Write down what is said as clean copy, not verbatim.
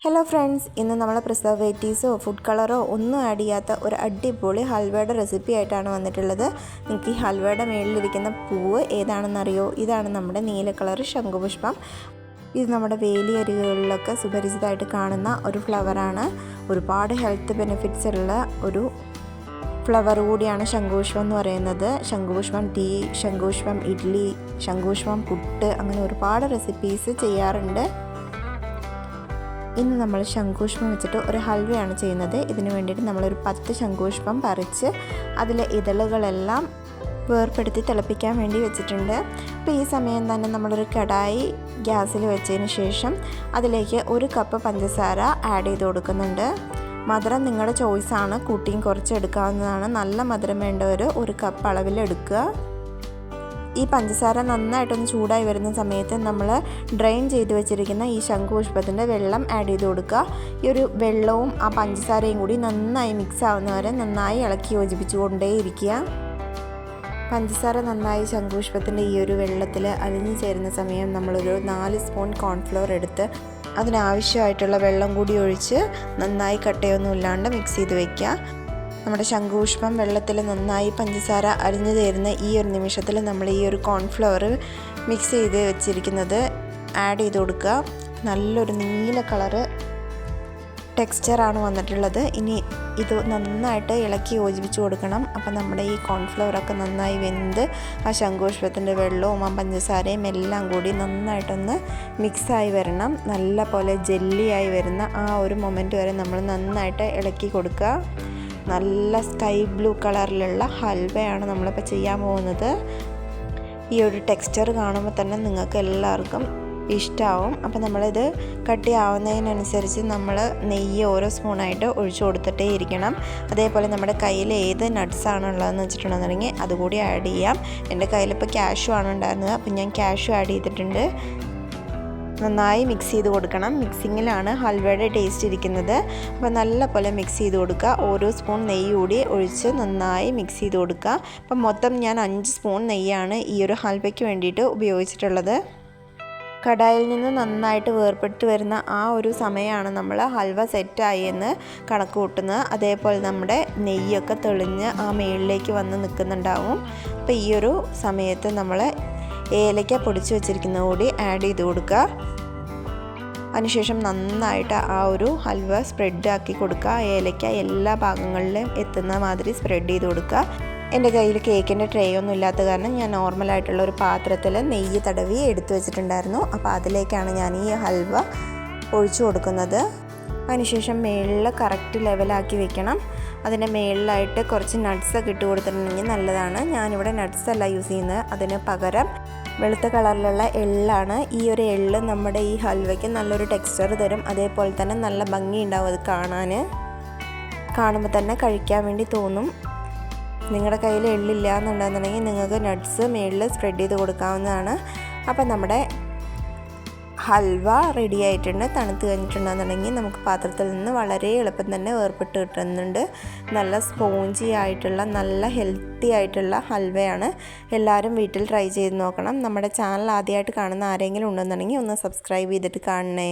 Hello friends, ഇന്ന് നമ്മൾ പ്രിസർവേറ്റീവ്സോ food കളറോ ഒന്നും ആഡ് ചെയ്യാത്ത ഒരു അടിപൊളി ഹൽവയുടെ റെസിപ്പി ആയിട്ടാണ് വന്നിട്ടുള്ളത്. നിങ്ങൾക്ക് ഈ ഹൽവയുടെ മേളിലിരിക്കുന്ന പൂവ് ഏതാണെന്നറിയോ? ഇതാണ് നമ്മുടെ നീല കളർ ശംഖുപുഷ്പം. ഇത് നമ്മുടെ വേലിയരികളിലൊക്കെ സുപരിചിതമായിട്ട് കാണുന്ന ഒരു ഫ്ലവറാണ്. ഒരുപാട് ഹെൽത്ത് ബെനിഫിറ്റ്സ് ഉള്ള ഒരു ഫ്ലവർ കൂടിയാണ് ശംഖുപുഷ്പം എന്ന് പറയുന്നത്. ശംഖുപുഷ്പം ടീ, ശംഖുപുഷ്പം ഇഡ്ഡലി, ശംഖുപുഷ്പം പുട്ട്, അങ്ങനെ ഒരുപാട് റെസിപ്പീസ് ചെയ്യാറുണ്ട്. ഇന്ന് നമ്മൾ ശംഖുപുഷ്പം വെച്ചിട്ട് ഒരു ഹൽവയാണ് ചെയ്യുന്നത്. ഇതിന് വേണ്ടിയിട്ട് നമ്മളൊരു 10 ശംഖുപുഷ്പം പറിച്ച് അതിലെ ഇതളുകളെല്ലാം വേർപ്പെടുത്തി തിളപ്പിക്കാൻ വേണ്ടി വെച്ചിട്ടുണ്ട്. അപ്പോൾ ഈ സമയം തന്നെ നമ്മളൊരു കടായി ഗ്യാസിൽ വെച്ചതിന് ശേഷം അതിലേക്ക് 1 കപ്പ് പഞ്ചസാര ആഡ് ചെയ്ത് കൊടുക്കുന്നുണ്ട്. മധുരം നിങ്ങളുടെ ചോയ്സാണ്, കൂട്ടിയും കുറച്ച് എടുക്കാവുന്നതാണ്. നല്ല മധുരം വേണ്ടവർ 1 കപ്പ് അളവിൽ എടുക്കുക. ഈ പഞ്ചസാര നന്നായിട്ടൊന്ന് ചൂടായി വരുന്ന സമയത്ത് നമ്മൾ ഡ്രെയിൻ ചെയ്ത് വെച്ചിരിക്കുന്ന ഈ ശംഖുപുഷ്പത്തിൻ്റെ വെള്ളം ആഡ് ചെയ്ത് കൊടുക്കുക. ഈ ഒരു വെള്ളവും ആ പഞ്ചസാരയും കൂടി നന്നായി മിക്സ് ആവുന്നവരെ നന്നായി ഇളക്കി യോജിപ്പിച്ചുകൊണ്ടേയിരിക്കുക. പഞ്ചസാര നന്നായി ശംഖുപുഷ്പത്തിൻ്റെ ഈ ഒരു വെള്ളത്തിൽ അലിഞ്ഞു ചേരുന്ന സമയം നമ്മളൊരു 4 സ്പൂൺ കോൺഫ്ലവർ എടുത്ത് അതിനാവശ്യമായിട്ടുള്ള വെള്ളം കൂടി ഒഴിച്ച് നന്നായി കട്ടയൊന്നും ഇല്ലാണ്ട് മിക്സ് ചെയ്ത് വയ്ക്കുക. നമ്മുടെ ശംഖുപുഷ്പം വെള്ളത്തിൽ നന്നായി പഞ്ചസാര അരിഞ്ഞു ചേരുന്ന ഈ ഒരു നിമിഷത്തിൽ നമ്മൾ ഈ ഒരു കോൺഫ്ലവർ മിക്സ് ചെയ്ത് വെച്ചിരിക്കുന്നത് ആഡ് ചെയ്ത് കൊടുക്കുക. നല്ലൊരു നീല കളറ് ടെക്സ്ചറാണ് വന്നിട്ടുള്ളത്. ഇനി ഇത് നന്നായിട്ട് ഇളക്കി യോജിപ്പിച്ച് കൊടുക്കണം. അപ്പം നമ്മുടെ ഈ കോൺഫ്ലവറൊക്കെ നന്നായി വെന്ത് ആ ശംഖുപുഷ്പത്തിൻ്റെ വെള്ളവും ആ പഞ്ചസാരയും എല്ലാം കൂടി നന്നായിട്ടൊന്ന് മിക്സായി വരണം. നല്ല പോലെ ജെല്ലിയായി വരുന്ന ആ ഒരു മൊമെൻറ്റ് വരെ നമ്മൾ നന്നായിട്ട് ഇളക്കി കൊടുക്കുക. നല്ല സ്കൈ ബ്ലൂ കളറിലുള്ള ഹൽവയാണ് നമ്മളിപ്പോൾ ചെയ്യാൻ പോകുന്നത്. ഈ ഒരു ടെക്സ്ചർ കാണുമ്പോൾ തന്നെ നിങ്ങൾക്ക് എല്ലാവർക്കും ഇഷ്ടമാവും. അപ്പോൾ നമ്മളിത് കട്ടിയാവുന്നതിനനുസരിച്ച് നമ്മൾ നെയ്യ് ഓരോ സ്പൂണായിട്ട് ഒഴിച്ചു കൊടുത്തിട്ടേ ഇരിക്കണം. അതേപോലെ നമ്മുടെ കയ്യിൽ ഏത് നട്ട്സാണ് ഉള്ളതെന്ന് വെച്ചിട്ടുണ്ടെന്നുണ്ടെങ്കിൽ അതുകൂടി ആഡ് ചെയ്യാം. എൻ്റെ കയ്യിലിപ്പോൾ കാഷ്യൂ ആണ് ഉണ്ടായിരുന്നത്, അപ്പോൾ ഞാൻ കാഷ്യൂ ആഡ് ചെയ്തിട്ടുണ്ട്. നന്നായി മിക്സ് ചെയ്ത് കൊടുക്കണം. മിക്സിങ്ങിലാണ് ഹൽവയുടെ ടേസ്റ്റ് ഇരിക്കുന്നത്. അപ്പോൾ നല്ല പോലെ മിക്സ് ചെയ്ത് കൊടുക്കുക. ഓരോ സ്പൂൺ നെയ്യ് കൂടി ഒഴിച്ച് നന്നായി മിക്സ് ചെയ്ത് കൊടുക്കുക. അപ്പം മൊത്തം ഞാൻ 5 സ്പൂൺ നെയ്യാണ് ഈ ഒരു ഹൽവയ്ക്ക് വേണ്ടിയിട്ട് ഉപയോഗിച്ചിട്ടുള്ളത്. കടായിൽ നിന്ന് നന്നായിട്ട് വേർപെട്ട് വരുന്ന ആ ഒരു സമയമാണ് നമ്മൾ ഹൽവ സെറ്റായി എന്ന് കണക്ക് കൂട്ടുന്നത്. അതേപോലെ നമ്മുടെ നെയ്യൊക്കെ തെളിഞ്ഞ് ആ മേളിലേക്ക് വന്ന് നിൽക്കുന്നുണ്ടാവും. അപ്പോൾ ഈ ഒരു സമയത്ത് നമ്മൾ ഏലക്ക പൊടിച്ച് വെച്ചിരിക്കുന്നത് കൂടി ആഡ് ചെയ്ത് കൊടുക്കുക. അതിനുശേഷം നന്നായിട്ട് ആ ഒരു ഹൽവ സ്പ്രെഡ് ആക്കി കൊടുക്കുക. ഏലക്ക എല്ലാ ഭാഗങ്ങളിലും എത്തുന്ന മാതിരി സ്പ്രെഡ് ചെയ്ത് കൊടുക്കുക. എൻ്റെ കയ്യിൽ കേക്കിൻ്റെ ട്രേ ഒന്നും ഇല്ലാത്ത കാരണം ഞാൻ നോർമലായിട്ടുള്ള ഒരു പാത്രത്തിൽ നെയ്യ് തടവി എടുത്തു വെച്ചിട്ടുണ്ടായിരുന്നു. അപ്പോൾ അതിലേക്കാണ് ഞാൻ ഈ ഹൽവ ഒഴിച്ചു കൊടുക്കുന്നത്. അതിനുശേഷം മേളിൽ കറക്റ്റ് ലെവലാക്കി വെക്കണം. അതിൻ്റെ മേളിലായിട്ട് കുറച്ച് നട്ട്സൊക്കെ ഇട്ട് കൊടുത്തിട്ടുണ്ടെങ്കിൽ നല്ലതാണ്. ഞാനിവിടെ നട്ട്സ് അല്ല യൂസ് ചെയ്യുന്നത്, അതിന് പകരം വെളുത്ത കളറിലുള്ള എള്ളാണ്. ഈ ഒരു എള്ള് നമ്മുടെ ഈ ഹൽവയ്ക്ക് നല്ലൊരു ടെക്സ്ചർ തരും. അതേപോലെ തന്നെ നല്ല ഭംഗി ഉണ്ടാവും അത് കാണുമ്പോൾ തന്നെ കഴിക്കാൻ വേണ്ടി തോന്നും. നിങ്ങളുടെ കയ്യിൽ എള്ളില്ല എന്നുണ്ടെന്നുണ്ടെങ്കിൽ നിങ്ങൾക്ക് നട്ട്സ് മേളിൽ സ്പ്രെഡ് ചെയ്ത് കൊടുക്കാവുന്നതാണ്. അപ്പം നമ്മുടെ ഹൽവ റെഡി ആയിട്ടുണ്ട്. തണുത്ത് കഴിഞ്ഞിട്ടുണ്ടെന്നുണ്ടെങ്കിൽ നമുക്ക് പാത്രത്തിൽ നിന്ന് വളരെ എളുപ്പം തന്നെ വേർപെട്ട് കിട്ടുന്നുണ്ട്. നല്ല സ്പോഞ്ചി ആയിട്ടുള്ള നല്ല ഹെൽത്തി ആയിട്ടുള്ള ഹൽവയാണ്. എല്ലാവരും വീട്ടിൽ ട്രൈ ചെയ്ത് നോക്കണം. നമ്മുടെ ചാനൽ ആദ്യമായിട്ട് കാണുന്ന ആരെങ്കിലും ഉണ്ടെന്നുണ്ടെങ്കിൽ ഒന്ന് സബ്സ്ക്രൈബ് ചെയ്തിട്ട് കാണണേ.